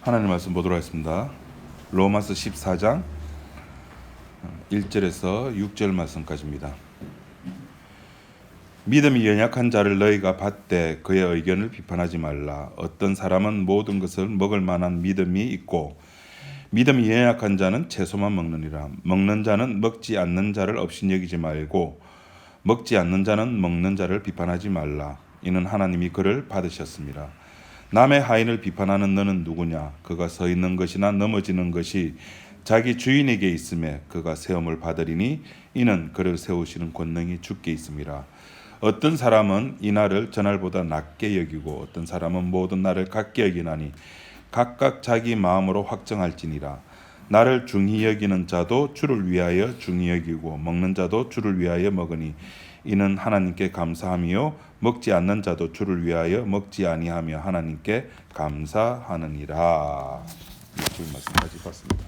하나님 말씀 보도록 하겠습니다. 로마서 14장 1절에서 6절 말씀까지입니다. 믿음이 연약한 자를 너희가 받되 그의 의견을 비판하지 말라. 어떤 사람은 모든 것을 먹을 만한 믿음이 있고 믿음이 연약한 자는 채소만 먹느니라. 먹는 자는 먹지 않는 자를 업신여기지 말고 먹지 않는 자는 먹는 자를 비판하지 말라. 이는 하나님이 그를 받으셨습니다. 남의 하인을 비판하는 너는 누구냐? 그가 서 있는 것이나 넘어지는 것이 자기 주인에게 있음에 그가 세움을 받으리니 이는 그를 세우시는 권능이 주께 있음이라. 어떤 사람은 이 날을 전날보다 낮게 여기고 어떤 사람은 모든 날을 같게 여기나니 각각 자기 마음으로 확정할지니라. 나를 중히 여기는 자도 주를 위하여 중히 여기고 먹는 자도 주를 위하여 먹으니 이는 하나님께 감사함이요 먹지 않는 자도 주를 위하여 먹지 아니하며 하나님께 감사하느니라. 이 말씀까지 봤습니다.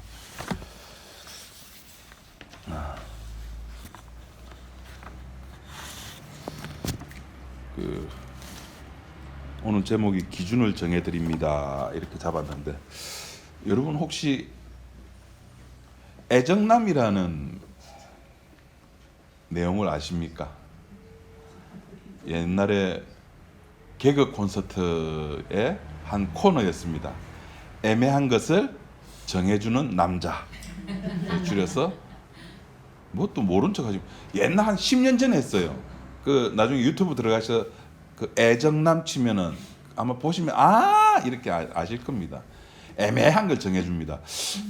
오늘 제목이 기준을 정해드립니다 이렇게 잡았는데, 여러분 혹시 애정남이라는 내용을 아십니까? 옛날에 개그 콘서트의 한 코너였습니다. 애매한 것을 정해주는 남자, 줄여서 뭐 또 모른 척하지. 옛날 한 10년 전에 했어요. 그 나중에 유튜브 들어가서 그 애정남 치면은 아마 보시면 이렇게 아실 겁니다. 애매한 걸 정해줍니다.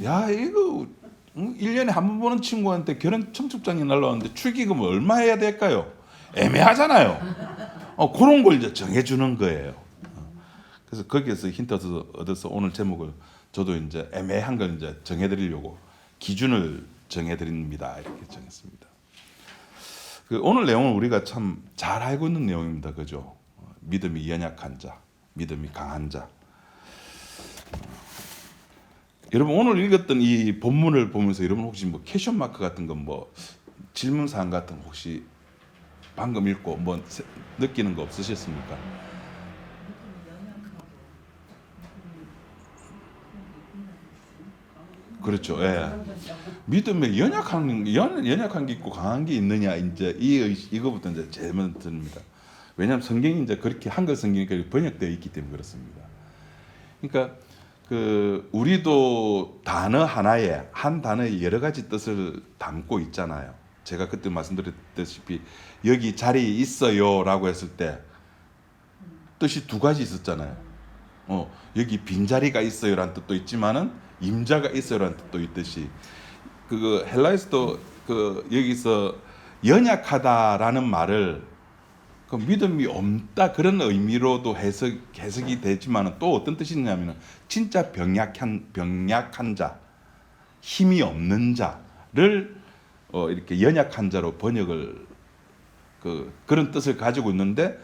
야, 이거 1년에 한 번 보는 친구한테 결혼 청첩장이 날라왔는데 축의금을 얼마 해야 될까요? 애매하잖아요. 그런 걸 이제 정해주는 거예요. 그래서 거기에서 힌트 얻어서 오늘 제목을 저도 이제 애매한 걸 이제 정해드리려고 기준을 정해드립니다 이렇게 정했습니다. 오늘 내용은 우리가 참 잘 알고 있는 내용입니다, 그죠? 믿음이 연약한 자, 믿음이 강한 자. 여러분 오늘 읽었던 이 본문을 보면서 여러분 혹시 뭐 퀘션 마크 같은 거, 뭐 질문 사항 같은 거 혹시 방금 읽고 뭐 느끼는 거 없으셨습니까? 그렇죠. 예. 믿음에 연약한 게 있고 강한 게 있느냐, 이제 이거부터 이제 제일 먼저 듭니다. 왜냐하면 성경이 이제 그렇게 한글 성경이 그렇게 번역되어 있기 때문에 그렇습니다. 그러니까 우리도 단어 하나에 한 단어에 여러 가지 뜻을 담고 있잖아요. 제가 그때 말씀드렸다시피 여기 자리에 있어요라고 했을 때 뜻이 두 가지 있었잖아요. 여기 빈자리가 있어요라는 뜻도 있지만은 임자가 있어요라는 뜻도 있듯이, 헬라에서도 여기서 연약하다라는 말을 믿음이 없다 그런 의미로도 해석이 되지만 또 어떤 뜻이 있냐면 진짜 병약한 자, 힘이 없는 자를 이렇게 연약한 자로 번역을 그런 뜻을 가지고 있는데,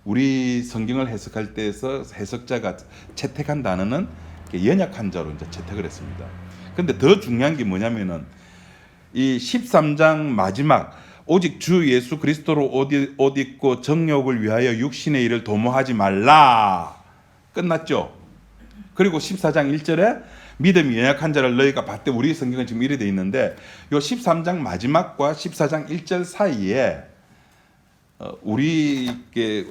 우리 성경을 해석할 때에서 해석자가 채택한 단어는 연약한 자로 이제 채택을 했습니다. 근데 더 중요한 게 뭐냐면은 이 13장 마지막 오직 주 예수 그리스도로 옷 입고 정욕을 위하여 육신의 일을 도모하지 말라 끝났죠. 그리고 14장 1절에 믿음이 연약한 자를 너희가 받되, 우리 성경은 지금 이래 돼 있는데 요 13장 마지막과 14장 1절 사이에 우리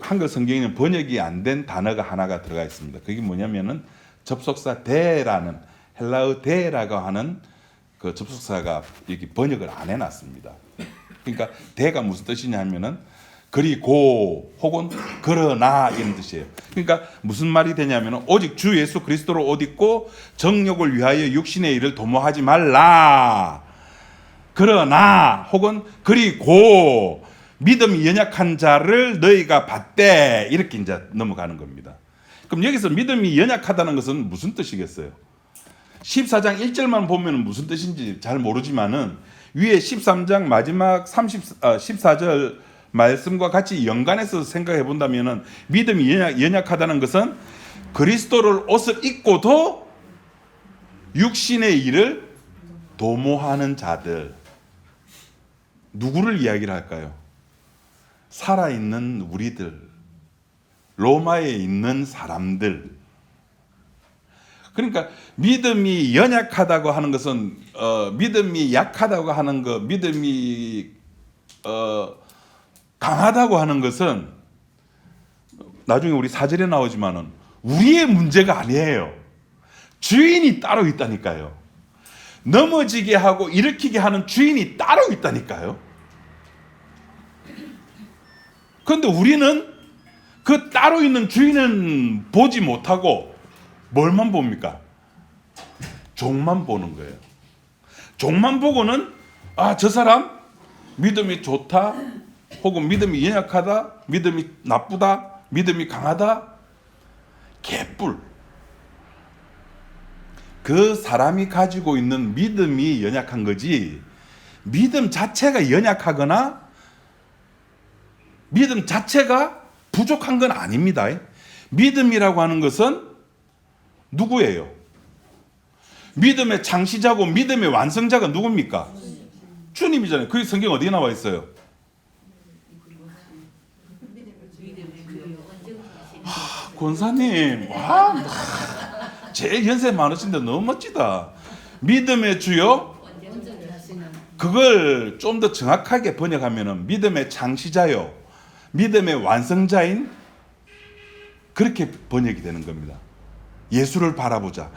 한글 성경에는 번역이 안 된 단어가 하나가 들어가 있습니다. 그게 뭐냐면은 접속사 대라는, 헬라어 대라고 하는 그 접속사가 여기 번역을 안 해놨습니다. 그러니까 대가 무슨 뜻이냐면은 그리고 혹은 그러나 이런 뜻이에요. 그러니까 무슨 말이 되냐면은 오직 주 예수 그리스도로 옷 입고 정욕을 위하여 육신의 일을 도모하지 말라. 그러나 혹은 그리고 믿음이 연약한 자를 너희가 받되, 이렇게 이제 넘어가는 겁니다. 그럼 여기서 믿음이 연약하다는 것은 무슨 뜻이겠어요? 14장 1절만 보면 무슨 뜻인지 잘 모르지만은 위에 13장 마지막 14절 말씀과 같이 연관해서 생각해 본다면은 믿음이 연약하다는 것은 그리스도를 옷을 입고도 육신의 일을 도모하는 자들, 누구를 이야기를 할까요? 살아있는 우리들, 로마에 있는 사람들, 그러니까 믿음이 연약하다고 하는 것은 믿음이 약하다고 하는 것, 믿음이 강하다고 하는 것은 나중에 우리 사절에 나오지만은 우리의 문제가 아니에요. 주인이 따로 있다니까요. 넘어지게 하고 일으키게 하는 주인이 따로 있다니까요. 그런데 우리는 그 따로 있는 주인은 보지 못하고 뭘만 봅니까? 종만 보는 거예요. 종만 보고는 저 사람 믿음이 좋다, 혹은 믿음이 연약하다, 믿음이 나쁘다, 믿음이 강하다, 개뿔. 그 사람이 가지고 있는 믿음이 연약한 거지, 믿음 자체가 연약하거나 믿음 자체가 부족한 건 아닙니다. 믿음이라고 하는 것은 누구예요? 믿음의 창시자고 믿음의 완성자가 누굽니까? 주님이잖아요. 그게 성경 어디에 나와 있어요? 권사님, 제일 연세 많으신데 너무 멋지다. 믿음의 주요? 그걸 좀 더 정확하게 번역하면은 믿음의 창시자요, 믿음의 완성자인, 그렇게 번역이 되는 겁니다. 예수를 바라보자.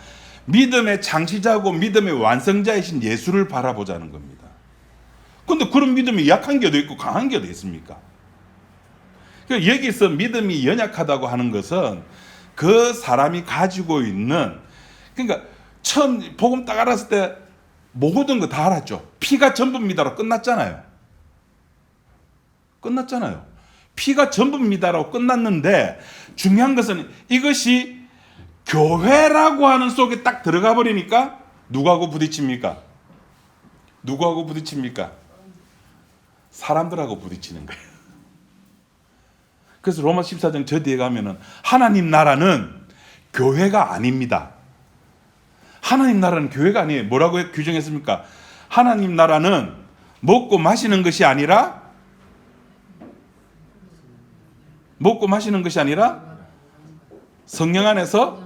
믿음의 창시자고 믿음의 완성자이신 예수를 바라보자는 겁니다. 근데 그런 믿음이 약한 게 어디 있고 강한 게 어디 있습니까? 그러니까 여기서 믿음이 연약하다고 하는 것은 그 사람이 가지고 있는, 그러니까 처음 복음 딱 알았을 때 모든 거 다 알았죠. 피가 전부입니다로 끝났잖아요. 피가 전부입니다라고 끝났는데, 중요한 것은 이것이 교회라고 하는 속에 딱 들어가 버리니까 누구하고 부딪힙니까? 사람들하고 부딪히는 거예요. 그래서 로마 14장 저 뒤에 가면은 하나님 나라는 교회가 아닙니다. 하나님 나라는 교회가 아니에요. 뭐라고 규정했습니까? 하나님 나라는 먹고 마시는 것이 아니라 성령 안에서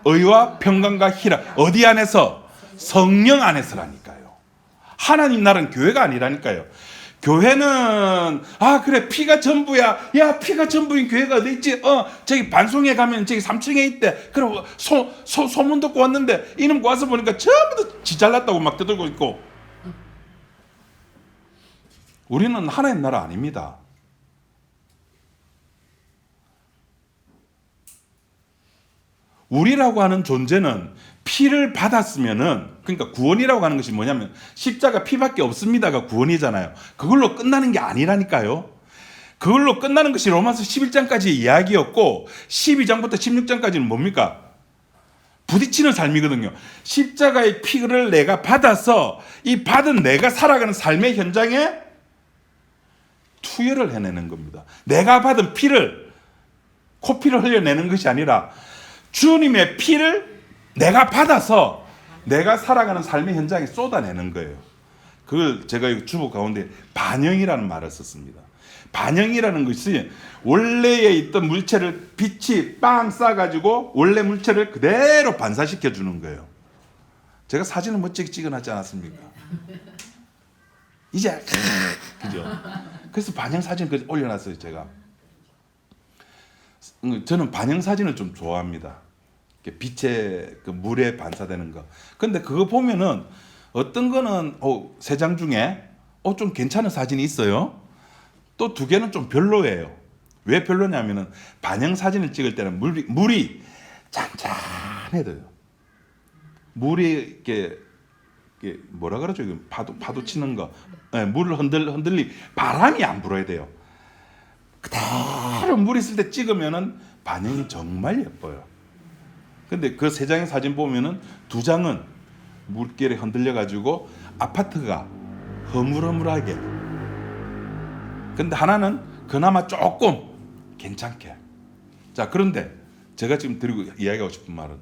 의와 평강과 희락. 어디 안에서? 성령 안에서라니까요. 하나님 나라는 교회가 아니라니까요. 교회는 그래 피가 전부야. 야, 피가 전부인 교회가 어디 있지? 저기 반송에 가면 저기 3층에 있대. 그럼 소문 듣고 왔는데 이놈 와서 보니까 전부 다 지 잘났다고 막 떠들고 있고. 우리는 하나님 나라 아닙니다. 우리라고 하는 존재는 피를 받았으면은, 그러니까 구원이라고 하는 것이 뭐냐면 십자가 피밖에 없습니다가 구원이잖아요. 그걸로 끝나는 게 아니라니까요. 그걸로 끝나는 것이 로마서 11장까지 이야기였고 12장부터 16장까지는 뭡니까? 부딪히는 삶이거든요. 십자가의 피를 내가 받아서 이 받은 내가 살아가는 삶의 현장에 투여를 해내는 겁니다. 내가 받은 피를, 코피를 흘려내는 것이 아니라 주님의 피를 내가 받아서 내가 살아가는 삶의 현장에 쏟아내는 거예요. 그걸 제가 주보 가운데 반영이라는 말을 썼습니다. 반영이라는 것이 원래에 있던 물체를 빛이 빵 쏴가지고 원래 물체를 그대로 반사시켜 주는 거예요. 제가 사진을 멋지게 찍어놨지 않았습니까? 이제 그죠? 그래서 반영 사진을 올려놨어요. 제가 저는 반영 사진을 좀 좋아합니다. 빛에 그 물에 반사되는 거. 근데 그거 보면은 어떤 거는 3장 중에 좀 괜찮은 사진이 있어요. 또 2개는 좀 별로예요. 왜 별로냐면은 반영 사진을 찍을 때는 물이 잔잔해져요. 물이 이렇게 뭐라 그러죠? 파도 치는 거. 네, 물을 흔들리 바람이 안 불어야 돼요. 그대로 물 있을 때 찍으면은 반영이 정말 예뻐요. 근데 그 3장의 사진 보면은 2장은 물결에 흔들려 가지고 아파트가 허물허물하게. 근데 하나는 그나마 조금 괜찮게. 자, 그런데 제가 지금 드리고 이야기하고 싶은 말은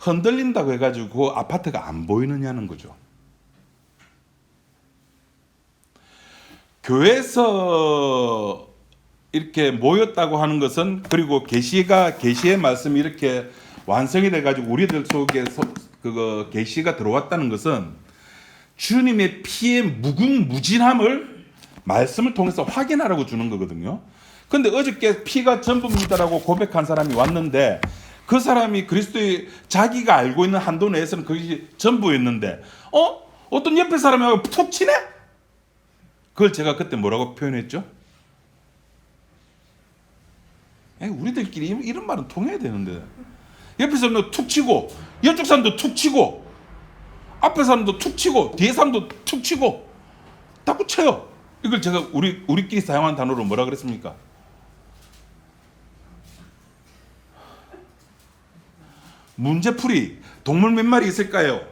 흔들린다고 해가지고 아파트가 안 보이느냐는 거죠. 교회에서 이렇게 모였다고 하는 것은, 그리고 계시의 말씀이 이렇게 완성이 돼가지고 우리들 속에 그거 계시가 들어왔다는 것은 주님의 피의 무궁무진함을 말씀을 통해서 확인하라고 주는 거거든요. 근데 어저께 피가 전부입니다라고 고백한 사람이 왔는데 그 사람이 그리스도의 자기가 알고 있는 한도 내에서는 그것이 전부였는데 어떤 옆에 사람하고 툭 치네? 그걸 제가 그때 뭐라고 표현했죠? 우리들끼리 이런 말은 통해야 되는데 옆에 사람도 툭 치고 이쪽 사람도 툭 치고 앞에 사람도 툭 치고 뒤에 사람도 툭 치고 자꾸 쳐요. 이걸 제가 우리끼리 사용한 단어로 뭐라 그랬습니까? 문제풀이. 동물 몇 마리 있을까요?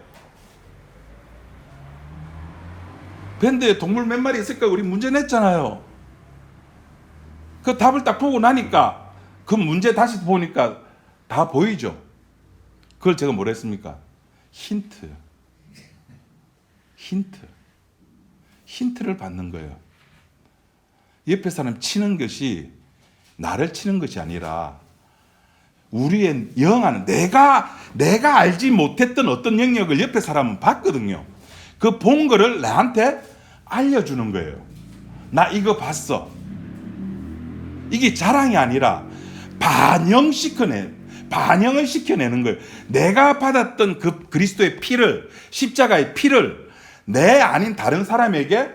밴드에 동물 몇 마리 있을까요? 우리 문제 냈잖아요. 그 답을 딱 보고 나니까 그 문제 다시 보니까 다 보이죠. 그걸 제가 뭐라 했습니까? 힌트를 받는 거예요. 옆에 사람 치는 것이 나를 치는 것이 아니라 우리의 영안, 내가 알지 못했던 어떤 영역을 옆에 사람은 봤거든요. 그 본 거를 나한테 알려주는 거예요. 나 이거 봤어. 이게 자랑이 아니라 반영을 시켜내는 거예요. 내가 받았던 그 그리스도의 피를, 십자가의 피를 내 아닌 다른 사람에게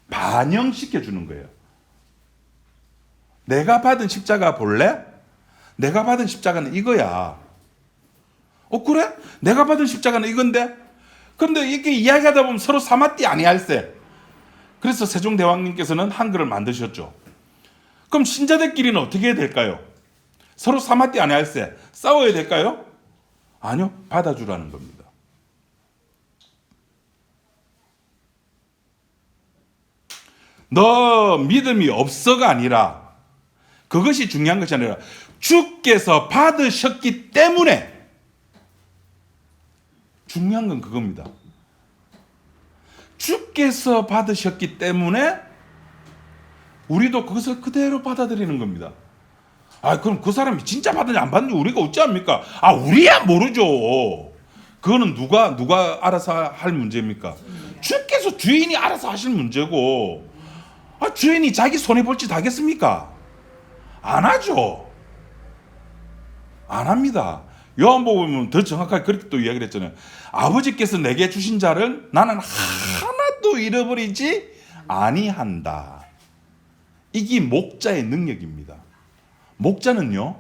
반영시켜주는 거예요. 내가 받은 십자가 볼래? 내가 받은 십자가는 이거야. 그래? 내가 받은 십자가는 이건데? 그런데 이렇게 이야기하다 보면 서로 사마띠 아니할세. 그래서 세종대왕님께서는 한글을 만드셨죠. 그럼 신자들끼리는 어떻게 해야 될까요? 서로 사마띠 아니할세. 싸워야 될까요? 아니요. 받아주라는 겁니다. 너 믿음이 없어가 아니라, 그것이 중요한 것이 아니라 주께서 받으셨기 때문에, 중요한 건 그겁니다. 주께서 받으셨기 때문에 우리도 그것을 그대로 받아들이는 겁니다. 그럼 그 사람이 진짜 받는지 안 받는지 우리가 어찌 합니까? 우리야 모르죠. 그거는 누가 알아서 할 문제입니까? 주께서, 주인이 알아서 하실 문제고, 주인이 자기 손해 볼 짓 하겠습니까? 안 하죠. 안 합니다. 요한복음은 더 정확하게 그렇게 또 이야기를 했잖아요. 아버지께서 내게 주신 자를 나는 하나도 잃어버리지 아니한다. 이게 목자의 능력입니다. 목자는요,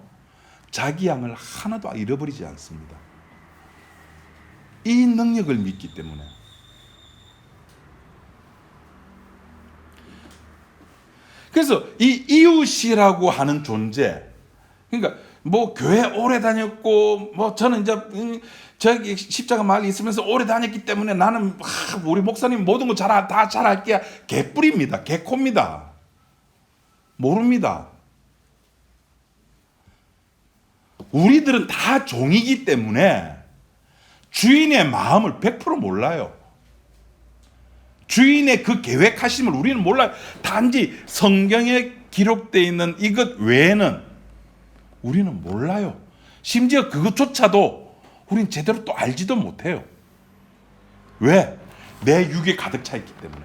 자기 양을 하나도 잃어버리지 않습니다. 이 능력을 믿기 때문에. 그래서 이 이웃이라고 하는 존재, 그러니까 뭐 교회 오래 다녔고, 뭐 저는 이제 저기 십자가 마을에 있으면서 오래 다녔기 때문에 나는 우리 목사님 모든 거 다 잘할게요. 개뿔입니다. 개코입니다. 모릅니다. 우리들은 다 종이기 때문에 주인의 마음을 100% 몰라요. 주인의 그 계획하심을 우리는 몰라요. 단지 성경에 기록되어 있는 이것 외에는 우리는 몰라요. 심지어 그것조차도 우리는 제대로 또 알지도 못해요. 왜? 내 육에 가득 차 있기 때문에.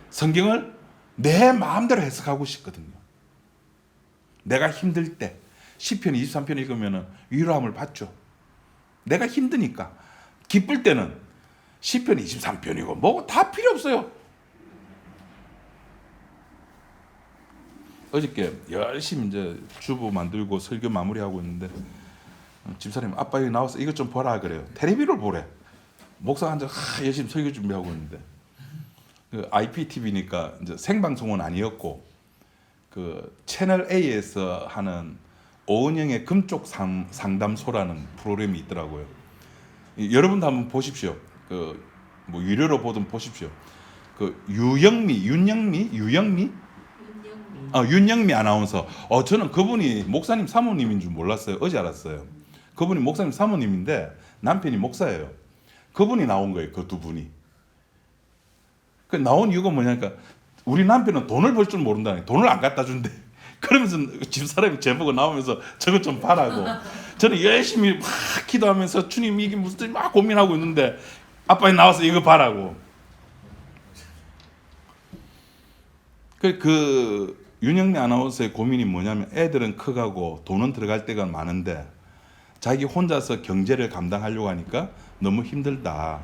성경을 내 마음대로 해석하고 싶거든요. 내가 힘들 때 시편 23편 읽으면 위로함을 받죠. 내가 힘드니까. 기쁠 때는 시편 23편이고 뭐고 다 필요 없어요. 어저께 열심히 이제 주보 만들고 설교 마무리하고 있는데 집사님, 아빠 여기 나와서 이것 좀 보라 그래요. 텔레비를 보래. 목사가 앉아 열심히 설교 준비하고 있는데, 그 IPTV니까 이제 생방송은 아니었고 그 채널 A에서 하는 오은영의 금쪽 상담소라는 프로그램이 있더라고요. 여러분도 한번 보십시오. 그 뭐 유료로 보든 보십시오. 그 윤영미 아나운서. 저는 그분이 목사님 사모님인 줄 몰랐어요. 어제 알았어요. 그분이 목사님 사모님인데 남편이 목사예요. 그분이 나온 거예요. 그 두 분이. 그 나온 이유가 뭐냐니까 우리 남편은 돈을 벌 줄 모른다니. 돈을 안 갖다 준대. 그러면서 집사람이 제보고 나오면서 저것 좀 봐라고. 저는 열심히 막 기도하면서 주님 이게 무슨 뜻이 막 고민하고 있는데 아빠이 나와서 이거 봐라고. 그 윤영래 아나운서의 고민이 뭐냐면 애들은 커가고 돈은 들어갈 때가 많은데 자기 혼자서 경제를 감당하려고 하니까 너무 힘들다.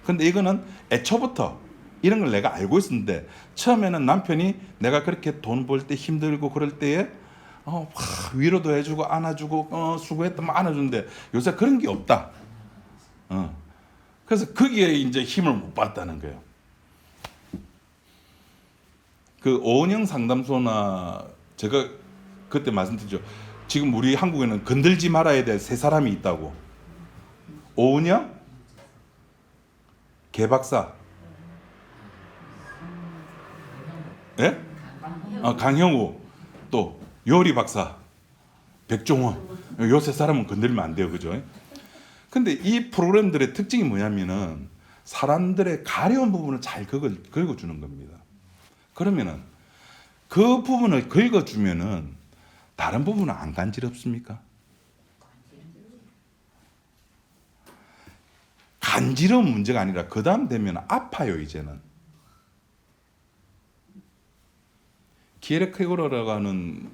근데 이거는 애초부터 이런 걸 내가 알고 있었는데 처음에는 남편이 내가 그렇게 돈 벌 때 힘들고 그럴 때에 위로도 해주고 안아주고 수고했다 막 안아주는데 요새 그런 게 없다. 그래서 거기에 이제 힘을 못 받았다는 거예요. 그 오은영 상담소나 제가 그때 말씀드렸죠. 지금 우리 한국에는 건들지 말아야 될 세 사람이 있다고. 오은영, 개박사, 예? 강형우, 또 요리 박사, 백종원. 요 세 사람은 건들면 안 돼요, 그죠? 근데 이 프로그램들의 특징이 뭐냐면은 사람들의 가려운 부분을 잘 긁어주는 겁니다. 그러면은 그 부분을 긁어주면은 다른 부분은 안 간지럽습니까? 간지러운 문제가 아니라 그 다음 되면 아파요. 이제는 키에르케고르라고 하는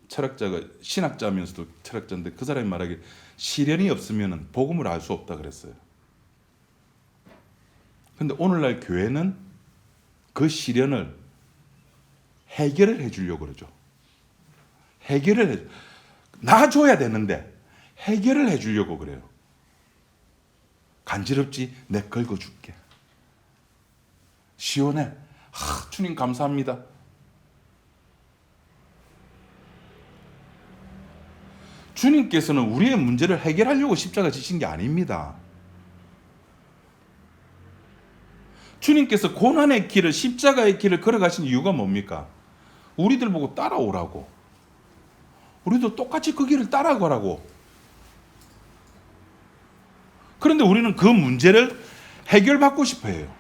철학자가 신학자면서도 철학자인데 그 사람이 말하기를 시련이 없으면 복음을 알 수 없다 그랬어요. 근데 오늘날 교회는 그 시련을 해결을 해주려고 그러죠. 놔줘야 되는데 해결을 해주려고 그래요. 간지럽지? 내 긁어줄게. 시원해. 주님 감사합니다. 주님께서는 우리의 문제를 해결하려고 십자가 지신 게 아닙니다. 주님께서 고난의 길을, 십자가의 길을 걸어가신 이유가 뭡니까? 우리들 보고 따라오라고. 우리도 똑같이 그 길을 따라가라고. 그런데 우리는 그 문제를 해결받고 싶어 해요.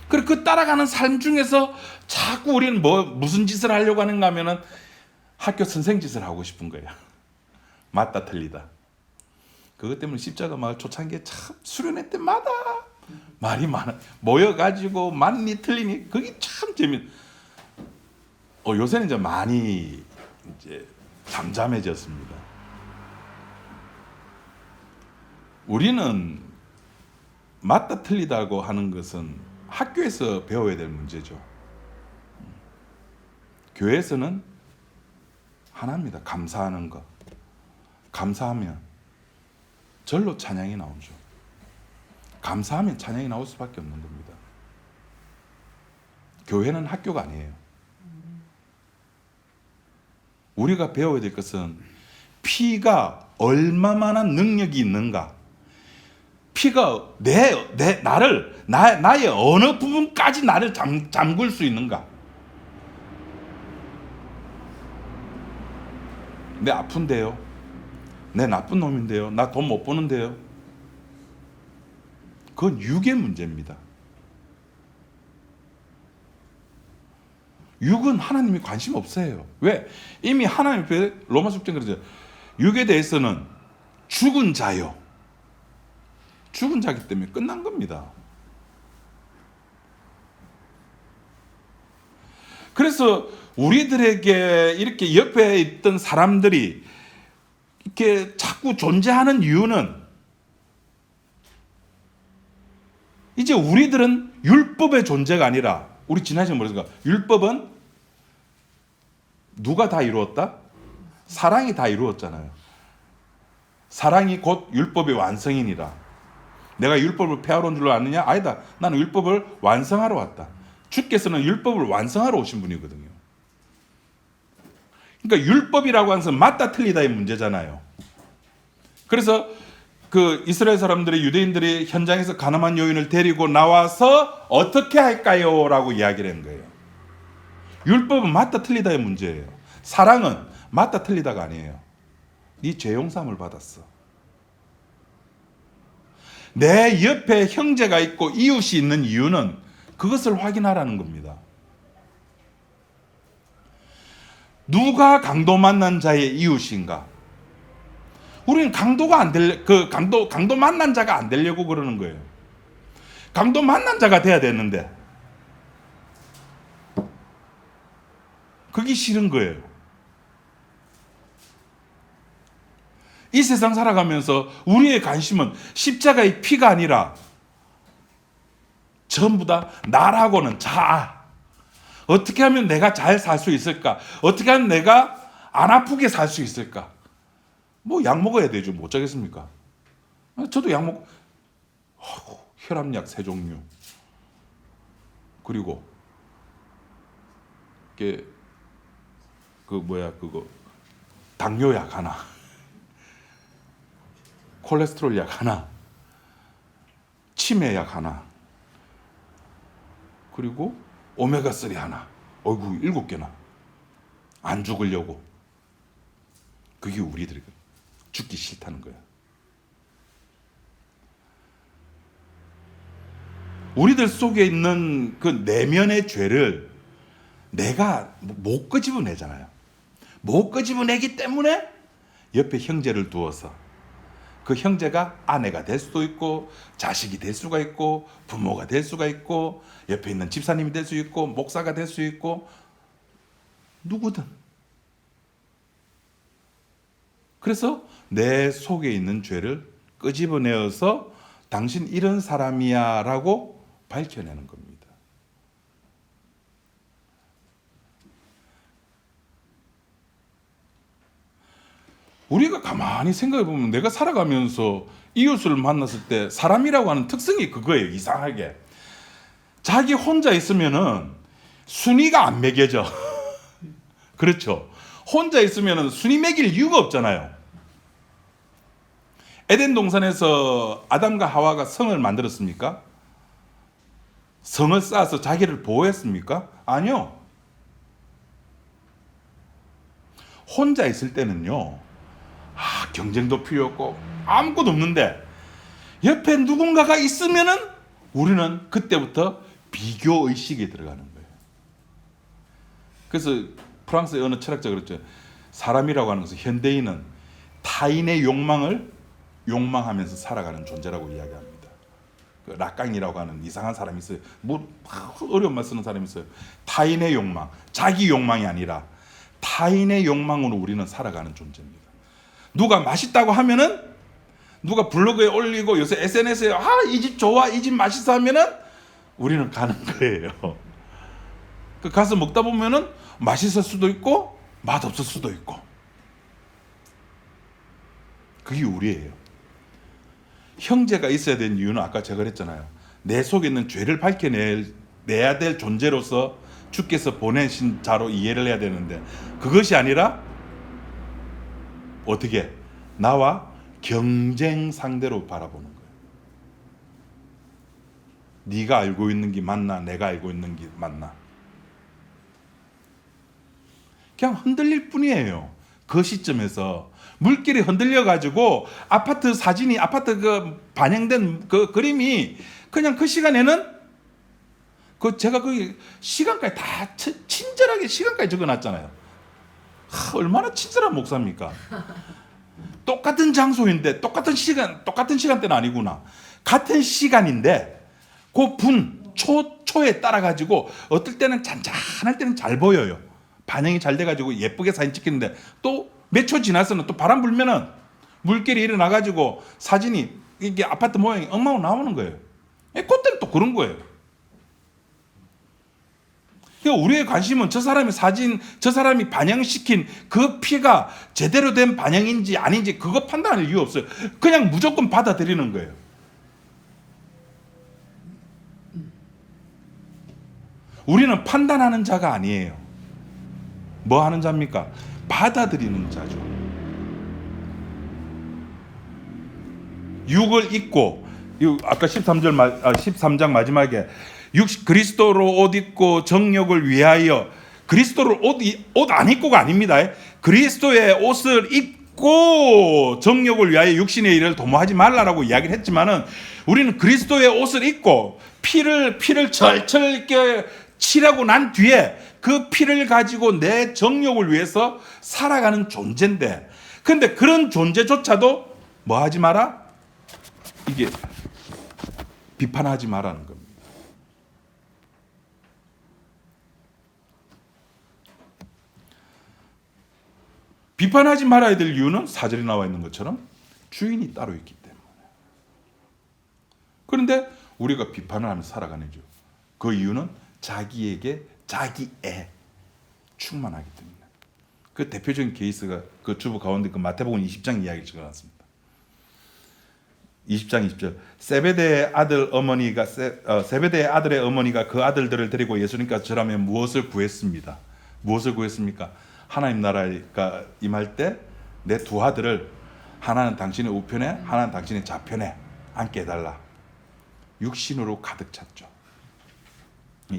그리고 그 따라가는 삶 중에서 자꾸 우리는 무슨 짓을 하려고 하는가 하면은 학교 선생 짓을 하고 싶은 거예요. 맞다 틀리다. 그것 때문에 십자가 마을 초창기에 참 수련회 때마다 말이 많아. 모여가지고 맞니 틀리니 그게 참 요새는 이제 많이 이제 잠잠해졌습니다. 우리는 맞다 틀리다고 하는 것은 학교에서 배워야 될 문제죠. 교회에서는 하나입니다. 감사하는 것. 감사하면 절로 찬양이 나오죠. 감사하면 찬양이 나올 수밖에 없는 겁니다. 교회는 학교가 아니에요. 우리가 배워야 될 것은 피가 얼마만한 능력이 있는가. 피가 나의 어느 부분까지 나를 잠글 수 있는가. 내 아픈데요. 내 나쁜 놈인데요. 나 돈 못 버는데요. 그건 육의 문제입니다. 육은 하나님이 관심 없어요. 왜? 이미 하나님 앞에 로마서 6장 그러죠. 육에 대해서는 죽은 자요. 죽은 자기 때문에 끝난 겁니다. 그래서 우리들에게 이렇게 옆에 있던 사람들이 이렇게 자꾸 존재하는 이유는 이제 우리들은 율법의 존재가 아니라 우리 지난 시간에 뭐랬을까? 율법은 누가 다 이루었다? 사랑이 다 이루었잖아요. 사랑이 곧 율법의 완성이니라. 내가 율법을 폐하러 온 줄로 아느냐? 아니다. 나는 율법을 완성하러 왔다. 주께서는 율법을 완성하러 오신 분이거든요. 그러니까 율법이라고 하는 것은 맞다 틀리다의 문제잖아요. 그래서 그 이스라엘 사람들이 유대인들이 현장에서 가늠한 여인을 데리고 나와서 어떻게 할까요? 라고 이야기를 한 거예요. 율법은 맞다 틀리다의 문제예요. 사랑은 맞다 틀리다가 아니에요. 네 죄 용서함을 받았어. 내 옆에 형제가 있고 이웃이 있는 이유는 그것을 확인하라는 겁니다. 누가 강도 만난 자의 이웃인가? 우리는 강도가 안 될, 강도 만난 자가 안 되려고 그러는 거예요. 강도 만난 자가 돼야 되는데, 그게 싫은 거예요. 이 세상 살아가면서 우리의 관심은 십자가의 피가 아니라 전부 다 나라고는 자. 어떻게 하면 내가 잘 살 수 있을까? 어떻게 하면 내가 안 아프게 살 수 있을까? 뭐 약 먹어야 되죠. 못 자겠습니까? 저도 약 먹, 혈압약 3종류. 그리고 당뇨약 하나, 콜레스테롤 약 하나, 치매약 하나, 그리고 오메가3 하나. 어이구, 7개나. 안 죽으려고. 그게 우리들이 죽기 싫다는 거야. 우리들 속에 있는 그 내면의 죄를 내가 못 끄집어내잖아요. 못 끄집어내기 때문에 옆에 형제를 두어서 그 형제가 아내가 될 수도 있고 자식이 될 수가 있고 부모가 될 수가 있고 옆에 있는 집사님이 될 수 있고 목사가 될 수 있고 누구든. 그래서 내 속에 있는 죄를 끄집어내어서 당신 이런 사람이야 라고 밝혀내는 겁니다. 우리가 가만히 생각해 보면 내가 살아가면서 이웃을 만났을 때 사람이라고 하는 특성이 그거예요. 이상하게 자기 혼자 있으면은 순위가 안 매겨져. 그렇죠. 혼자 있으면은 순위 매길 이유가 없잖아요. 에덴 동산에서 아담과 하와가 성을 만들었습니까? 성을 쌓아서 자기를 보호했습니까? 아니요. 혼자 있을 때는요, 경쟁도 필요 없고 아무것도 없는데 옆에 누군가가 있으면은 우리는 그때부터 비교 의식이 들어가는 거예요. 그래서 프랑스의 어느 철학자가 그랬죠. 사람이라고 하는 것은 현대인은 타인의 욕망을 욕망하면서 살아가는 존재라고 이야기합니다. 그 락강이라고 하는 이상한 사람이 있어요. 뭐 어려운 말 쓰는 사람이 있어요. 타인의 욕망, 자기 욕망이 아니라 타인의 욕망으로 우리는 살아가는 존재입니다. 누가 맛있다고 하면은, 누가 블로그에 올리고 요새 SNS에 이 집 좋아, 이 집 맛있어 하면은 우리는 가는 거예요. 그 가서 먹다 보면은 맛있을 수도 있고 맛없을 수도 있고. 그게 우리예요. 형제가 있어야 되는 이유는 아까 제가 그랬잖아요. 내 속에 있는 죄를 밝혀내야 될 존재로서 주께서 보내신 자로 이해를 해야 되는데, 그것이 아니라 어떻게 나와 경쟁 상대로 바라보는 거예요. 네가 알고 있는 게 맞나, 내가 알고 있는 게 맞나. 그냥 흔들릴 뿐이에요. 그 시점에서 물길이 흔들려 가지고 아파트 사진이, 아파트 그 반영된 그 그림이 그냥 그 시간에는 제가 그 시간까지 다 친절하게 시간까지 적어놨잖아요. 얼마나 친절한 목사입니까? 똑같은 장소인데 똑같은 시간대는 아니구나. 같은 시간인데 그 초에 따라 가지고 어떨 때는 잔잔할 때는 잘 보여요. 반영이 잘 돼가지고 예쁘게 사진 찍히는데 또 몇 초 지나서는 또 바람 불면은 물길이 일어나 가지고 사진이 이게 아파트 모양이 엉망으로 나오는 거예요. 그때는 또 그런 거예요. 우리의 관심은 저 사람의 사진, 저 사람이 반영시킨 그 피가 제대로 된 반영인지 아닌지 그거 판단할 이유 없어요. 그냥 무조건 받아들이는 거예요. 우리는 판단하는 자가 아니에요. 뭐 하는 자입니까? 받아들이는 자죠. 육을 입고, 아까 13장 마지막에 그리스도로 옷 입고 정욕을 위하여, 그리스도를 옷 안 입고가 아닙니다. 그리스도의 옷을 입고 정욕을 위하여 육신의 일을 도모하지 말라라고 이야기를 했지만은, 우리는 그리스도의 옷을 입고 피를 철철 이렇게 칠하고 난 뒤에 그 피를 가지고 내 정욕을 위해서 살아가는 존재인데, 근데 그런 존재조차도 뭐 하지 마라? 이게 비판하지 마라는 겁니다. 비판하지 말아야 될 이유는 사절에 나와 있는 것처럼 주인이 따로 있기 때문에. 그런데 우리가 비판을 하면서 살아가는 이유, 그 이유는 자기에게 자기에 충만하기 때문에. 그 대표적인 케이스가 그 주보 가운데 그 마태복음 20장 이야기를 적어놨습니다. 20장 20절. 세베대의 아들의 어머니가 그 아들들을 데리고 예수님께서 절하며 무엇을 구했습니다. 무엇을 구했습니까? 하나님 나라가 임할 때 내 두 아들을 하나는 당신의 우편에 하나는 당신의 좌편에 앉게 해달라. 육신으로 가득 찼죠.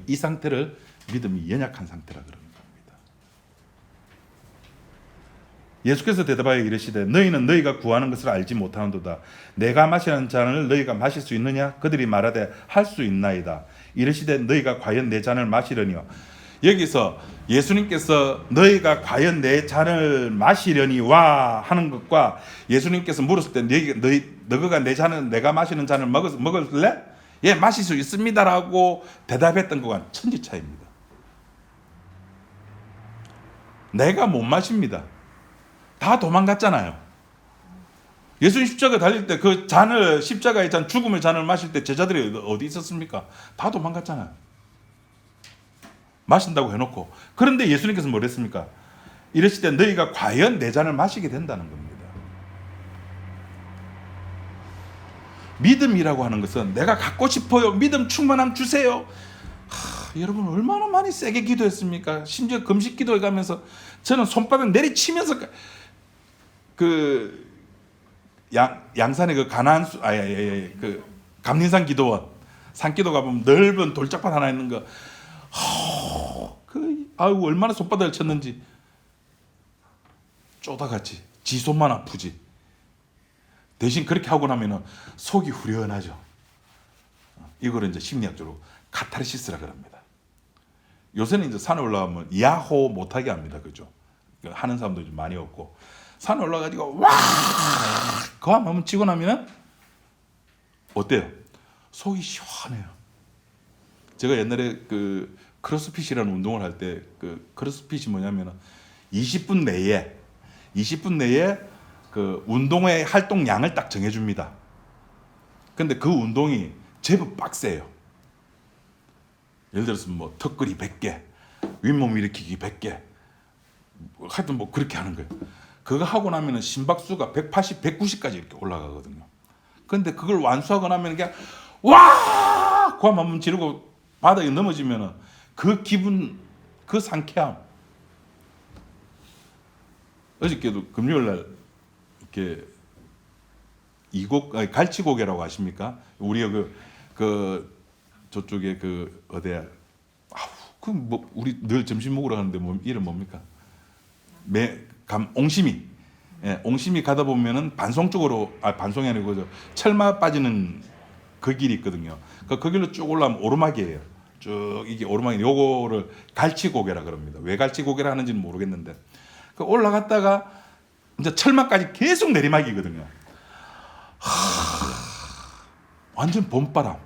이 상태를 믿음이 연약한 상태라 그러는 겁니다. 예수께서 대답하여 이르시되 너희는 너희가 구하는 것을 알지 못하는도다. 내가 마시는 잔을 너희가 마실 수 있느냐? 그들이 말하되 할 수 있나이다. 이르시되 너희가 과연 내 잔을 마시려니와. 여기서 예수님께서 너희가 과연 내 잔을 마시려니와 하는 것과 예수님께서 물었을 때 너희가 내 잔을 내가 마시는 잔을 먹을래? 예, 마실 수 있습니다라고 대답했던 것과는 천지 차이입니다. 내가 못 마십니다. 다 도망갔잖아요. 예수님 십자가 달릴 때 그 잔을 십자가의 잔 죽음의 잔을 마실 때 제자들이 어디 있었습니까? 다 도망갔잖아요. 마신다고 해놓고. 그런데 예수님께서 뭘 했습니까? 이랬을 때 너희가 과연 내 잔을 마시게 된다는 겁니다. 믿음이라고 하는 것은 내가 갖고 싶어요. 믿음 충만함 주세요. 여러분 얼마나 많이 세게 기도했습니까? 심지어 금식 기도해 가면서 저는 손바닥 내리치면서 그 양산의 그 그 감림산 기도원 산기도 가보면 넓은 돌짝밭 하나 있는 거. 얼마나 손바닥을 쳤는지 쪼다같이 지 손만 아프지. 대신 그렇게 하고 나면은 속이 후련하죠. 이거를 이제 심리학적으로 카타르시스라 그럽니다. 요새는 이제 산에 올라가면 야호 못하게 합니다. 그죠? 하는 사람도 좀 많이 없고 산에 올라가지고 와! 그 한번 치고 나면은 어때요? 속이 시원해요. 제가 옛날에 그 크로스핏이라는 운동을 할 때 그 크로스핏이 뭐냐면은 20분 내에 그 운동의 활동량을 딱 정해줍니다. 근데 그 운동이 제법 빡세요. 예를 들어서 뭐 턱걸이 100개, 윗몸 일으키기 100개, 하여튼 뭐 그렇게 하는 거예요. 그거 하고 나면은 심박수가 180, 190까지 이렇게 올라가거든요. 근데 그걸 완수하고 나면 그냥 와! 고함 한번 지르고 바닥에 넘어지면은 그 기분, 그 상쾌함. 어저께도 금요일날 이렇게 갈치고개라고 아십니까? 우리가 저쪽에 그 어디야? 우리 늘 점심 먹으러 가는데 이름 뭡니까? 옹심이. 예, 옹심이 가다 보면은 반송이 아니고 철마 빠지는 그 길이 있거든요. 그 길로 쭉 올라가면 오르막이에요. 쭉 이게 오르막이 요거를 갈치고개라 그럽니다. 왜 갈치고개라 하는지는 모르겠는데 그 올라갔다가 이제 철막까지 계속 내리막이거든요. 완전 봄바람.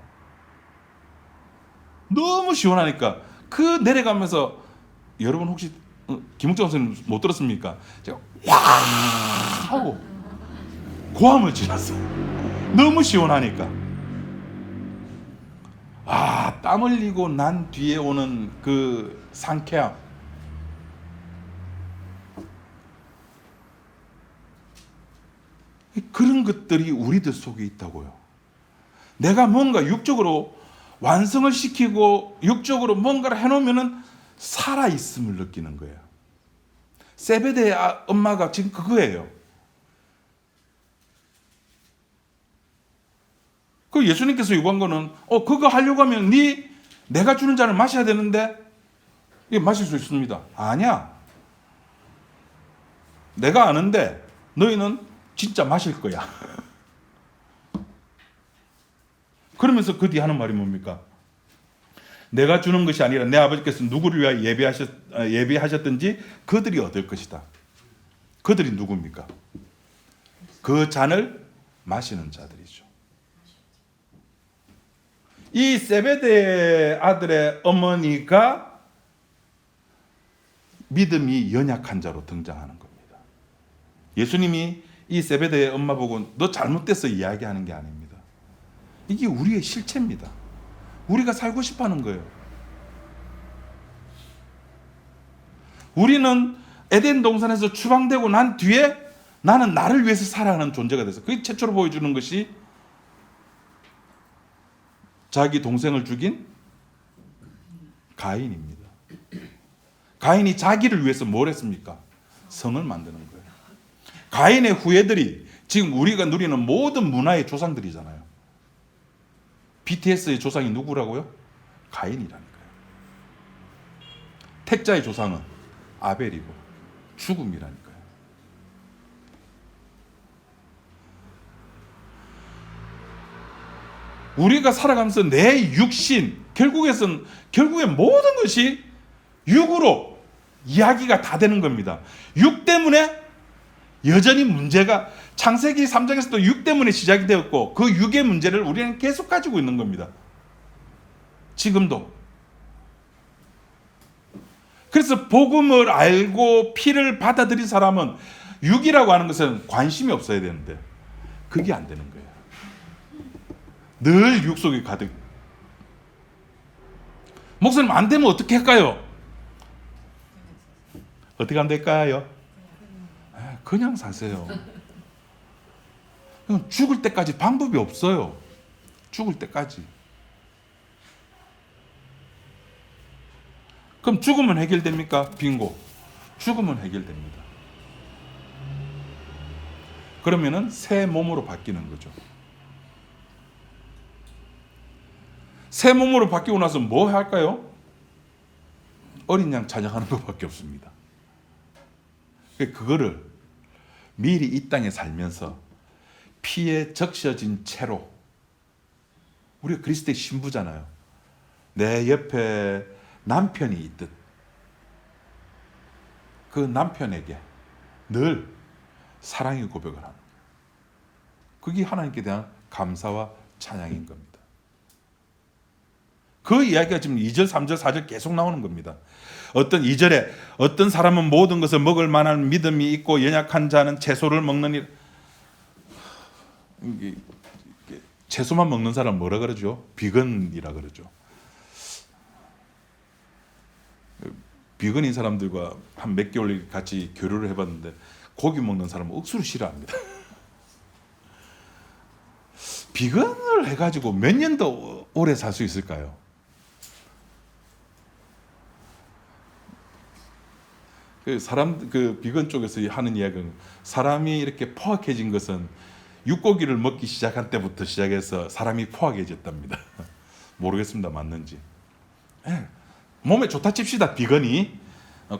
너무 시원하니까 그 내려가면서 여러분 혹시 김욱정 선생님 못 들었습니까? 제가 와 하고 고함을 질렀어요. 너무 시원하니까. 땀 흘리고 난 뒤에 오는 그 상쾌함. 그런 것들이 우리들 속에 있다고요. 내가 뭔가 육적으로 완성을 시키고 육적으로 뭔가를 해놓으면 살아있음을 느끼는 거예요. 세베대의 엄마가 지금 그거예요. 그 예수님께서 요구한 거는 그거 하려고 하면 내가 주는 잔을 마셔야 되는데 이게 마실 수 있습니다. 아니야. 내가 아는데 너희는 진짜 마실 거야. 그러면서 그 뒤에 하는 말이 뭡니까? 내가 주는 것이 아니라 내 아버지께서 누구를 위하여 예비하셨든지 그들이 얻을 것이다. 그들이 누굽니까? 그 잔을 마시는 자들이죠. 이 세베대 아들의 어머니가 믿음이 연약한 자로 등장하는 겁니다. 예수님이 이 세베대의 엄마 보고 너 잘못됐어 이야기하는 게 아닙니다. 이게 우리의 실체입니다. 우리가 살고 싶어하는 거예요. 우리는 에덴 동산에서 추방되고 난 뒤에 나는 나를 위해서 살아가는 존재가 돼서 그게 최초로 보여주는 것이 자기 동생을 죽인 가인입니다. 가인이 자기를 위해서 뭘 했습니까? 성을 만드는 거예요. 가인의 후예들이 지금 우리가 누리는 모든 문화의 조상들이잖아요. BTS의 조상이 누구라고요? 가인이라니까요. 택자의 조상은 아벨이고 죽음이라니까요. 우리가 살아가면서 내 육신, 결국엔 모든 것이 육으로 이야기가 다 되는 겁니다. 육 때문에 여전히 문제가 창세기 3장에서도 육 때문에 시작이 되었고 그 육의 문제를 우리는 계속 가지고 있는 겁니다. 지금도. 그래서 복음을 알고 피를 받아들인 사람은 육이라고 하는 것은 관심이 없어야 되는데 그게 안 되는 거예요. 늘 육 속에 가득. 목사님 안 되면 어떻게 할까요? 어떻게 하면 될까요? 그냥 사세요. 죽을 때까지 방법이 없어요. 죽을 때까지. 그럼 죽으면 해결됩니까? 빙고. 죽으면 해결됩니다. 그러면은 새 몸으로 바뀌는 거죠. 새 몸으로 바뀌고 나서 뭐 할까요? 어린 양 찬양하는 것밖에 없습니다. 그거를 미리 이 땅에 살면서 피에 적셔진 채로 우리가 그리스도의 신부잖아요. 내 옆에 남편이 있듯 그 남편에게 늘 사랑의 고백을 하는 거예요. 그게 하나님께 대한 감사와 찬양인 겁니다. 그 이야기가 지금 2절, 3절, 4절 계속 나오는 겁니다. 어떤 2절에 어떤 사람은 모든 것을 먹을 만한 믿음이 있고 연약한 자는 채소를 먹느니 채소만 먹는 사람 뭐라 그러죠? 비건이라 그러죠. 비건인 사람들과 한 몇 개월 같이 교류를 해봤는데 고기 먹는 사람은 억수로 싫어합니다. 비건을 해가지고 몇 년 더 오래 살 수 있을까요? 그 비건 쪽에서 하는 이야기는 사람이 이렇게 포악해진 것은 육고기를 먹기 시작한 때부터 시작해서 사람이 포악해졌답니다. 모르겠습니다. 맞는지. 네. 몸에 좋다 칩시다. 비건이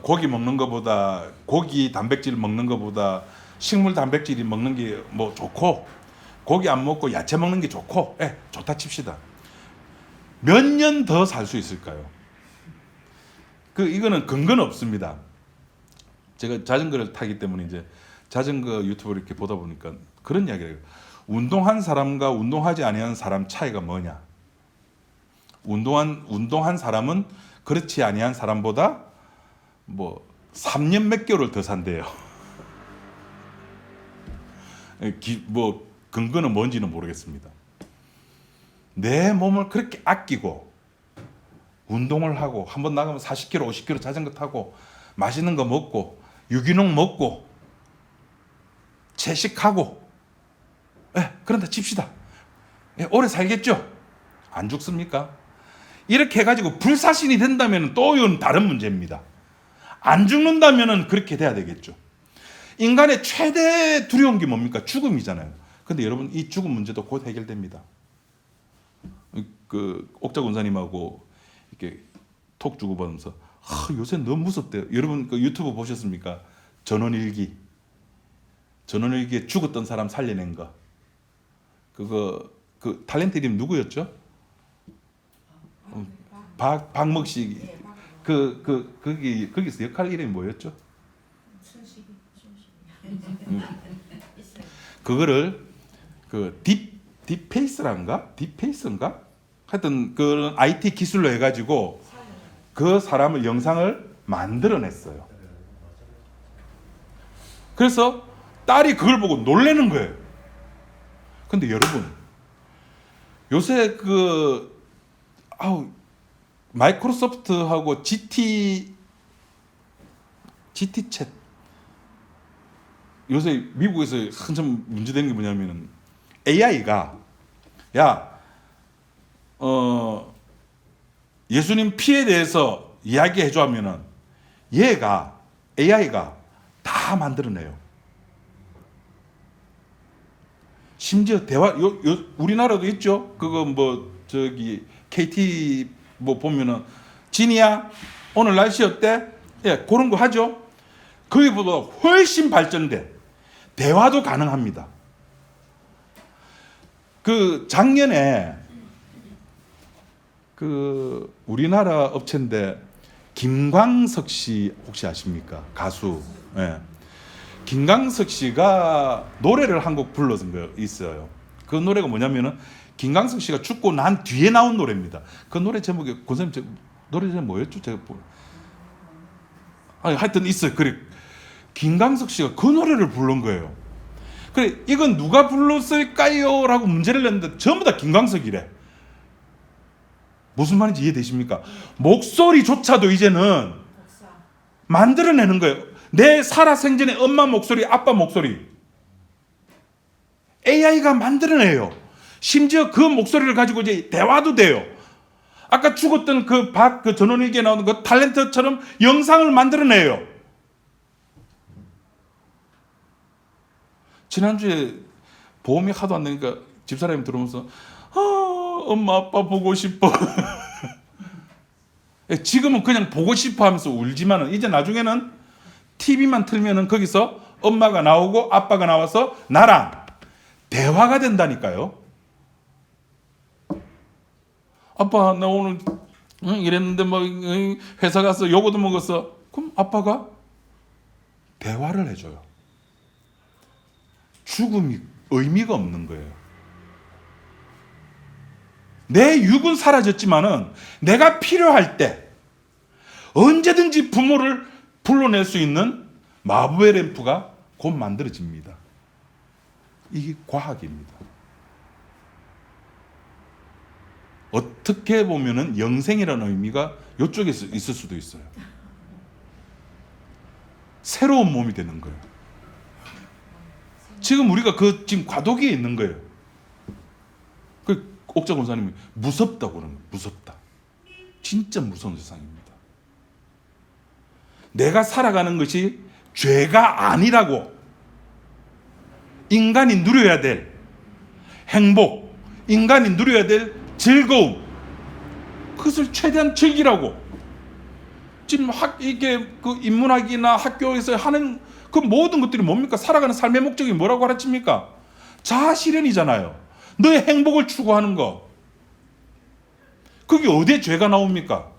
고기 먹는 것보다 고기 단백질 먹는 것보다 식물 단백질이 먹는 게 뭐 좋고 고기 안 먹고 야채 먹는 게 좋고 좋다 칩시다. 몇 년 더 살 수 있을까요? 이거는 근거는 없습니다. 제가 자전거를 타기 때문에 이제 자전거 유튜브를 이렇게 보다 보니까 그런 이야기를 해요. 운동한 사람과 운동하지 아니한 사람 차이가 뭐냐? 운동한 사람은 그렇지 아니한 사람보다 뭐 3년 몇 개월을 더 산대요. 뭐 근거는 뭔지는 모르겠습니다. 내 몸을 그렇게 아끼고 운동을 하고 한번 나가면 40km, 50km 자전거 타고 맛있는 거 먹고 유기농 먹고 채식하고 그런다 칩시다. 오래 살겠죠? 안 죽습니까? 이렇게 해가지고 불사신이 된다면 또 이건 다른 문제입니다. 안 죽는다면 그렇게 돼야 되겠죠. 인간의 최대 두려운 게 뭡니까? 죽음이잖아요. 근데 여러분 이 죽음 문제도 곧 해결됩니다. 옥자 군사님하고 이렇게 톡 주고받으면서 요새 너무 무섭대요. 여러분 유튜브 보셨습니까? 전원일기에 죽었던 사람 살려낸 거. 그 탤런트 이름 누구였죠? 박먹식. 거기서 역할 이름이 뭐였죠? 그거를 그 딥페이스인가? 하여튼 그 IT 기술로 해가지고 그 사람을 영상을 만들어냈어요. 그래서 딸이 그걸 보고 놀라는 거예요. 근데 여러분, 요새 마이크로소프트하고 GT 챗 요새 미국에서 한참 문제되는 게 뭐냐면은 AI가 예수님 피에 대해서 이야기해줘 하면은 AI가 다 만들어내요. 심지어 대화 우리나라도 있죠. 그거 KT 보면은 진이야 오늘 날씨 어때? 예, 그런 거 하죠. 거기보다 훨씬 발전돼. 대화도 가능합니다. 그 작년에 그 우리나라 업체인데 김광석 씨 혹시 아십니까? 가수. 예. 김광석 씨가 노래를 한 곡 불러준 거 있어요. 그 노래가 뭐냐면은 김광석 씨가 죽고 난 뒤에 나온 노래입니다. 그 노래 제목이 권사님 노래 제목 뭐였죠? 제가 하여튼 있어요. 그래 김광석 씨가 그 노래를 부른 거예요. 그래 이건 누가 불렀을까요? 라고 문제를 냈는데 전부 다 김광석이래. 무슨 말인지 이해되십니까? 목소리조차도 이제는 만들어내는 거예요. 내 살아생전의 엄마 목소리, 아빠 목소리 AI가 만들어내요. 심지어 그 목소리를 가지고 이제 대화도 돼요. 아까 죽었던 그 전원일기에 나오는 그 탤런트처럼 영상을 만들어내요. 지난주에 보험이 하도 안 되니까 집사람이 들어오면서 엄마 아빠 보고 싶어. 지금은 그냥 보고 싶어 하면서 울지만은 이제 나중에는 TV만 틀면은 거기서 엄마가 나오고 아빠가 나와서 나랑 대화가 된다니까요. 아빠 나 오늘 이랬는데 회사 가서 요거도 먹었어. 그럼 아빠가 대화를 해줘요. 죽음이 의미가 없는 거예요. 내 육은 사라졌지만은 내가 필요할 때 언제든지 부모를 불러낼 수 있는 마부의 램프가 곧 만들어집니다. 이게 과학입니다. 어떻게 보면은 영생이라는 의미가 이쪽에 있을 수도 있어요. 새로운 몸이 되는 거예요. 지금 우리가 지금 과도기에 있는 거예요. 옥자 권사님이 무섭다고 그러는 거예요. 무섭다. 진짜 무서운 세상입니다. 내가 살아가는 것이 죄가 아니라고. 인간이 누려야 될 행복, 인간이 누려야 될 즐거움, 그것을 최대한 즐기라고. 지금 이게 인문학이나 학교에서 하는 그 모든 것들이 뭡니까? 살아가는 삶의 목적이 뭐라고 가르칩니까? 자아 실현이잖아요. 너의 행복을 추구하는 거. 그게 어디에 죄가 나옵니까?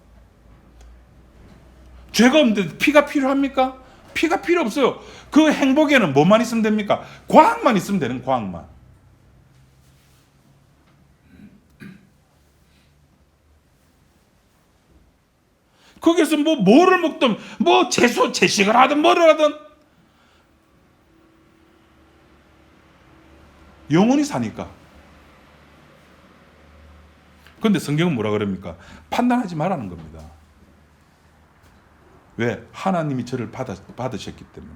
죄가 없는데 피가 필요합니까? 피가 필요 없어요. 그 행복에는 뭐만 있으면 됩니까? 과학만 있으면 되는 과학만. 거기서 뭐를 먹든 채식을 하든 뭐를 하든 영원히 사니까. 그런데 성경은 뭐라 그럽니까? 판단하지 말라는 겁니다. 왜? 하나님이 저를 받으셨기 때문에.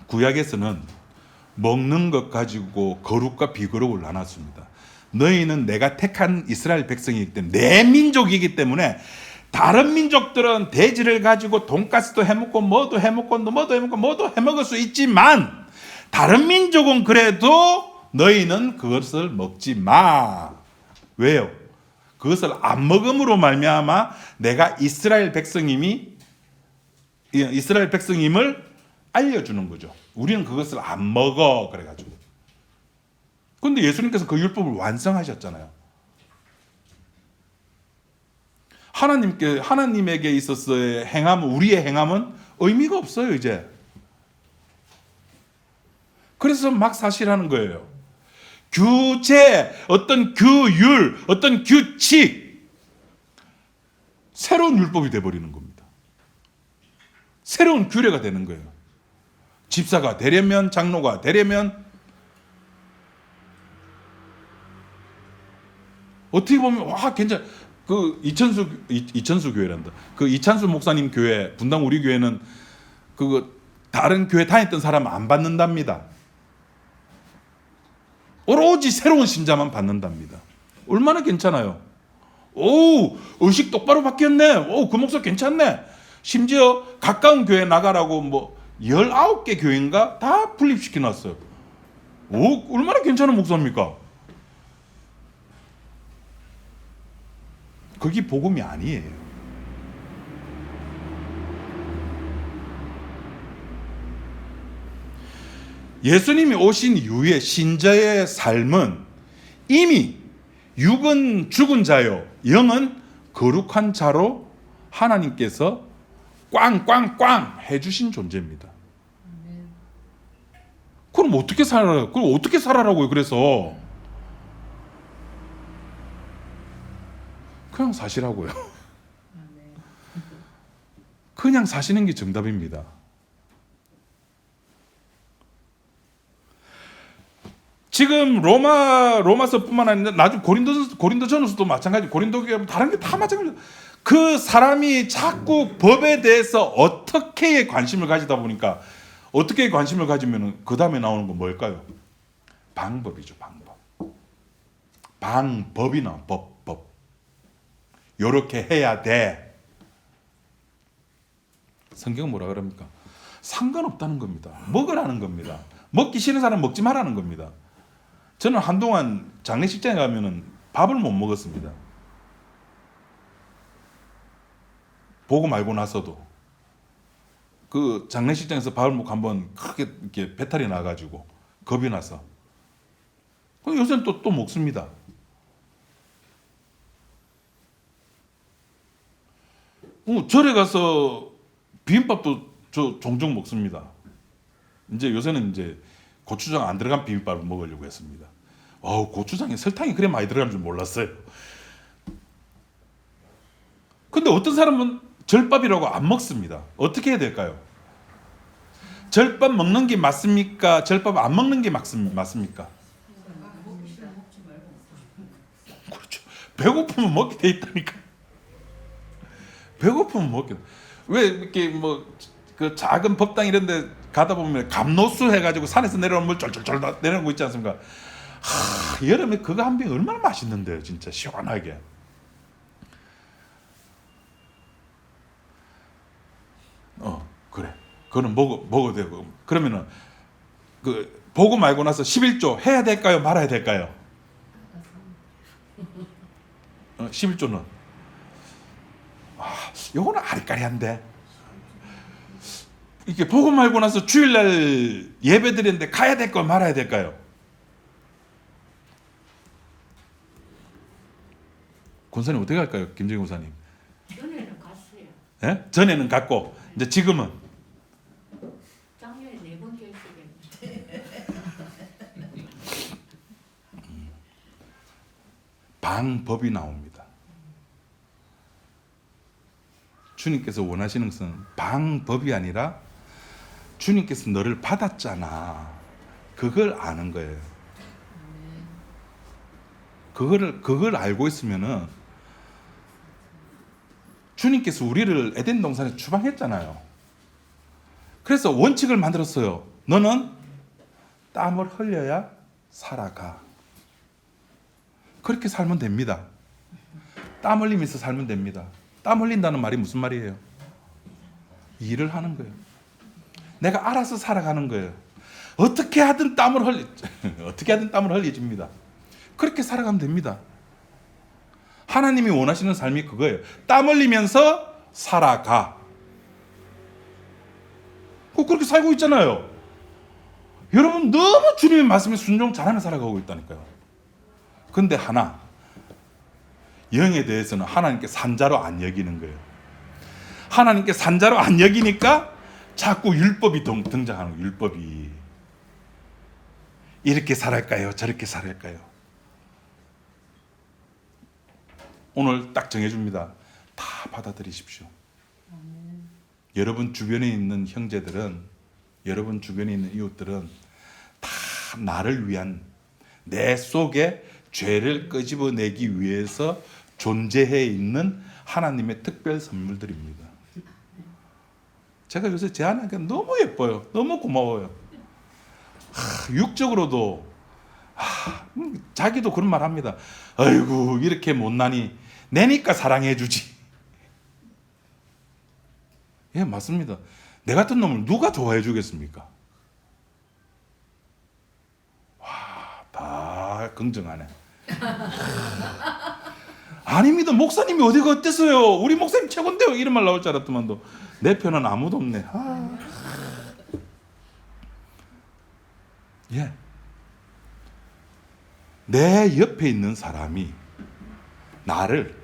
구약에서는 먹는 것 가지고 거룩과 비거룩을 나눴습니다. 너희는 내가 택한 이스라엘 백성이기 때문에, 내 민족이기 때문에 다른 민족들은 돼지를 가지고 돈가스도 해먹고 뭐도 해먹고 뭐도 해먹을 수 있지만 다른 민족은 그래도 너희는 그것을 먹지 마. 왜요? 그것을 안 먹음으로 말미암아 내가 이스라엘 백성임을 알려주는 거죠. 우리는 그것을 안 먹어 그래가지고. 그런데 예수님께서 그 율법을 완성하셨잖아요. 하나님에게 있어서의 행함, 우리의 행함은 의미가 없어요, 이제. 그래서 막 사실하는 거예요. 규제, 어떤 규율, 어떤 규칙, 새로운 율법이 돼버리는 겁니다. 새로운 규례가 되는 거예요. 집사가 되려면, 장로가 되려면, 어떻게 보면 와 그 이천수 교회란다. 그 이찬수 목사님 교회, 분당 우리 교회는 그 다른 교회 다녔던 사람 안 받는답니다. 오로지 새로운 신자만 받는답니다. 얼마나 괜찮아요. 오, 의식 똑바로 바뀌었네. 오, 그 목사 괜찮네. 심지어 가까운 교회 나가라고 뭐 19개 교회인가 다 분립시켜 놨어요. 오, 얼마나 괜찮은 목사입니까? 그게 복음이 아니에요. 예수님이 오신 이후에 신자의 삶은 이미 육은 죽은 자요, 영은 거룩한 자로 하나님께서 꽝꽝꽝 해주신 존재입니다. 그럼 어떻게 살아요? 그럼 어떻게 살아라고요? 그래서 그냥 사시라고요. 그냥 사시는 게 정답입니다. 지금 로마서뿐만 아니라 나중에 고린도전서도 마찬가지, 고린도교회 다른 게 다 마찬가지. 그 사람이 자꾸 법에 대해서 어떻게 관심을 가지다 보니까 어떻게 관심을 가지면 그 다음에 나오는 건 뭘까요? 방법이죠, 방법. 방법이 나와, 법. 요렇게 해야 돼. 성경은 뭐라 그럽니까? 상관없다는 겁니다. 먹으라는 겁니다. 먹기 싫은 사람 먹지 말라는 겁니다. 저는 한동안 장례식장에 가면은 밥을 못 먹었습니다. 보고 말고 나서도 그 장례식장에서 밥을 먹고 한번 크게 이렇게 배탈이 나가지고 겁이 나서 요새는 또 먹습니다. 절에 가서 비빔밥도 저 종종 먹습니다. 이제 요새는 이제 고추장 안 들어간 비빔밥을 먹으려고 했습니다. 고추장에 설탕이 그래 많이 들어가는 줄 몰랐어요. 근데 어떤 사람은 절밥이라고 안 먹습니다. 어떻게 해야 될까요? 절밥 먹는 게 맞습니까? 절밥 안 먹는 게 맞습니까? 그렇죠. 배고프면 먹게 돼 있다니까. 배고프면 먹게. 왜 이렇게 뭐 그 작은 법당 이런 데 가다 보면 감로수 해가지고 산에서 내려오는 물 쫄쫄쫄 내려오는 거 있지 않습니까? 여름에 그거 한 병 얼마나 맛있는데요, 진짜 시원하게. 그래. 그거는 먹어도 되고. 그러면은 그 보고 말고 나서 11조 해야 될까요, 말아야 될까요? 11조는 요거는 아리까리한데. 이렇게 보고 말고 나서 주일날 예배 드리는데 가야 될까요, 말아야 될까요? 권사님 어떻게 할까요, 김정희 권사님? 전에는 갔어요. 예? 전에는 갔고 이제 지금은 작년에 4번 결석했는데. 방법이 나옵니다. 주님께서 원하시는 것은 방법이 아니라 주님께서 너를 받았잖아. 그걸 아는 거예요. 그걸 알고 있으면은 주님께서 우리를 에덴 동산에 추방했잖아요. 그래서 원칙을 만들었어요. 너는 땀을 흘려야 살아가. 그렇게 살면 됩니다. 땀 흘리면서 살면 됩니다. 땀 흘린다는 말이 무슨 말이에요? 일을 하는 거예요. 내가 알아서 살아가는 거예요. 어떻게 하든 땀을 흘려줍니다. 그렇게 살아가면 됩니다. 하나님이 원하시는 삶이 그거예요. 땀 흘리면서 살아가. 그렇게 살고 있잖아요. 여러분 너무 주님의 말씀에 순종 잘하며 살아가고 있다니까요. 근데 하나, 영에 대해서는 하나님께 산자로 안 여기는 거예요. 하나님께 산자로 안 여기니까 자꾸 율법이 등장하는 거예요. 율법이. 이렇게 살할까요? 저렇게 살할까요? 오늘 딱 정해줍니다. 다 받아들이십시오. 여러분 주변에 있는 형제들은, 여러분 주변에 있는 이웃들은 다 나를 위한, 내 속에 죄를 끄집어내기 위해서 존재해 있는 하나님의 특별 선물들입니다. 제가 요새 제 아내가 너무 예뻐요. 너무 고마워요. 육적으로도 자기도 그런 말 합니다. 아이고 이렇게 못나니 내니까 사랑해 주지. 예, 맞습니다. 내 같은 놈을 누가 좋아해 주겠습니까? 와, 다 긍정하네. 아닙니다. 목사님이 어디가 어땠어요? 우리 목사님 최고인데요. 이런 말 나올 줄 알았더만도 내 편은 아무도 없네. 예. 내 옆에 있는 사람이 나를,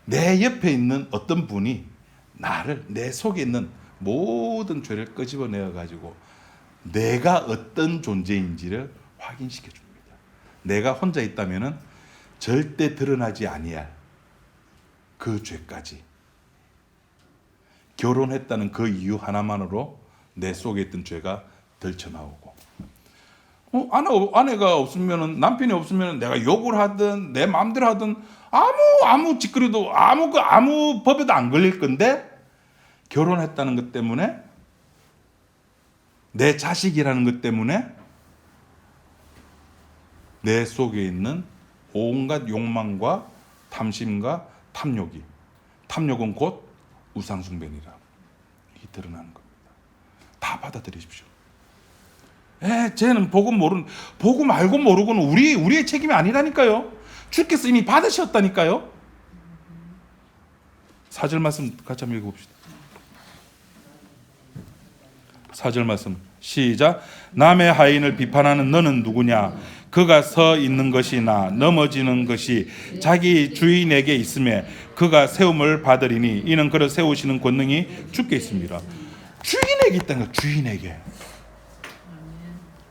내 옆에 있는 어떤 분이 나를, 내 속에 있는 모든 죄를 끄집어내어 가지고 내가 어떤 존재인지를 확인시켜 줍니다. 내가 혼자 있다면은 절대 드러나지 아니할 그 죄까지, 결혼했다는 그 이유 하나만으로 내 속에 있던 죄가 들쳐나오고, 아내가 없으면은, 남편이 없으면은 내가 욕을 하든 내 마음대로 하든 아무 짓거리도 아무 법에도 안 걸릴 건데, 결혼했다는 것 때문에, 내 자식이라는 것 때문에 내 속에 있는 온갖 욕망과 탐심과 탐욕은 곧 우상숭배니라 이 드러나는 겁니다. 다 받아들이십시오. 쟤는 복음 알고 모르고는 우리의 책임이 아니라니까요. 주께서 이미 받으셨다니까요. 4절 말씀 같이 한번 읽어봅시다. 4절 말씀 시작. 남의 하인을 비판하는 너는 누구냐? 그가 서 있는 것이나 넘어지는 것이 자기 주인에게 있음에 그가 세움을 받으리니 이는 그를 세우시는 권능이 주께 있습니다. 주인에게 있다는 거, 주인에게.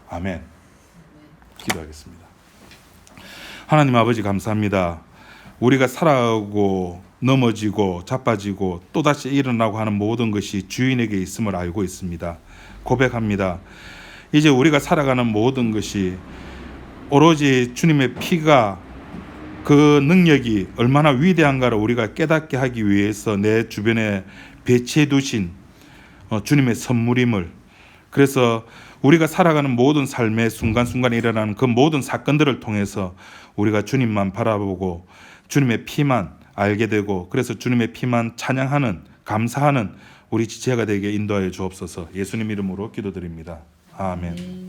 아멘. 기도하겠습니다. 하나님 아버지 감사합니다. 우리가 살아가고 넘어지고 자빠지고 또다시 일어나고 하는 모든 것이 주인에게 있음을 알고 있습니다. 고백합니다. 이제 우리가 살아가는 모든 것이 오로지 주님의 피가, 그 능력이 얼마나 위대한가를 우리가 깨닫게 하기 위해서 내 주변에 배치해 두신 주님의 선물임을, 그래서 우리가 살아가는 모든 삶의 순간순간에 일어나는 그 모든 사건들을 통해서 우리가 주님만 바라보고 주님의 피만 알게 되고, 그래서 주님의 피만 찬양하는, 감사하는 우리 지체가 되게 인도하여 주옵소서. 예수님 이름으로 기도드립니다. 아멘.